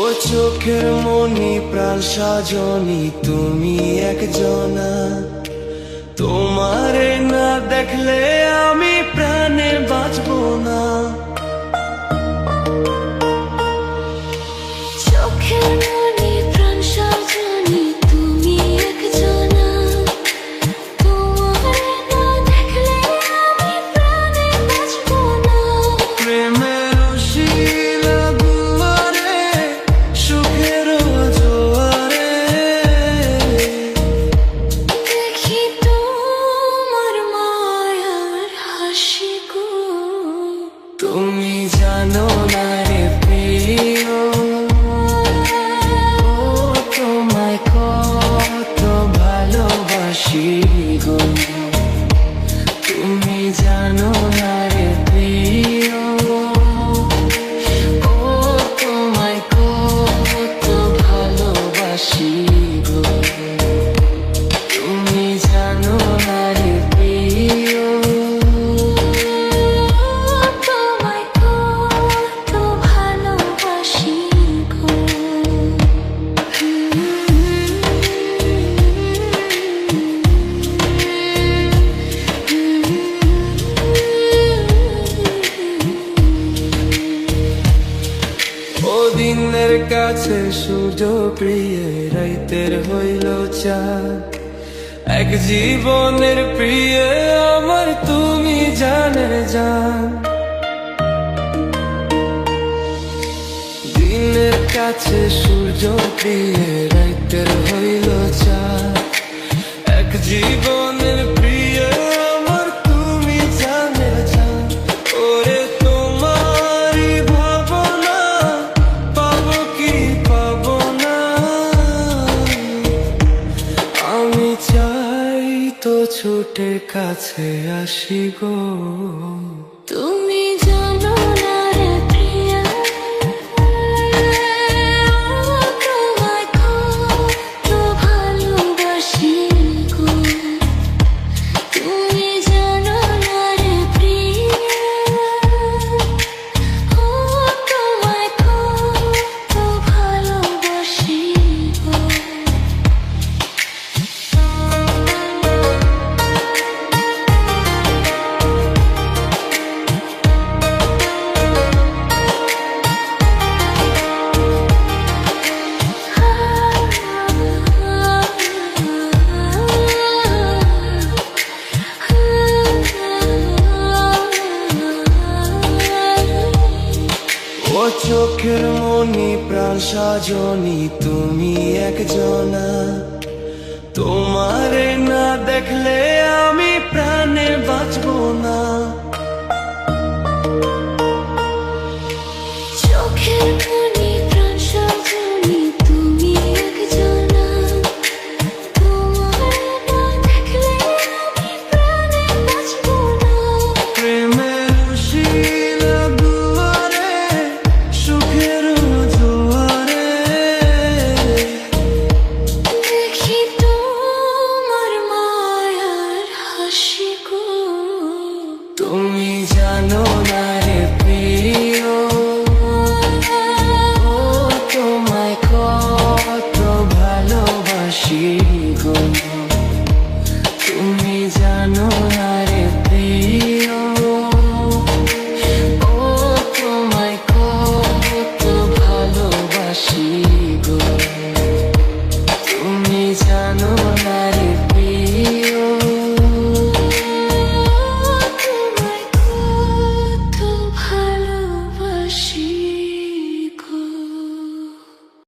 ও চোখের মনি প্রাণ সাজনি তুমি একজনা, তোমারে না দেখলে আমি প্রাণে বাঁচবো না। চোখের মনি প্রাণ সাজনি তুমি একজনা, তোমারে না দেখলে আমি প্রাণে বাঁচবো না। প্রেমের শিলা দুয়ারে সুখের জোয়ারে দেখি তোমার মায়ার হাসি গো। তুমি জানো না রে প্রিয়, ও তোমায় কত ভালোবাসি গো। তুমি জানো না রে প্রিয়, ও তোমায় কত ভালোবাসি গো। তুমি জানো না রে প্রিয়, তোমায় কত ভালোবাসি গো। ও দিনের কাছে সূর্য প্রিয়, রাইতের হইল চাঁদ। এক জীবনের প্রিয় আমার তুমি জানের জান। দিনের কাছে সূর্য প্রিয়, রাইতের হইল চাঁদ। এক জীবনের প্রিয় আমার তুমি জানের জান। ওরে তোমারই ভাবনা পাবো কি পাবো না, আমি চাই তো ছুটে কাছে আসি গো। তুমি জানো না রে প্রিয়া, তোমায় কত ভালোবাসি গো। তুমি জানো না রে প্রিয়া, তোমায় কত ভালোবাসি গো। ও চোখের মনি প্রাণ সাজনি তুমি একজনা, তোমারে না দেখলে আমি প্রাণে বাঁচবো না। চোখের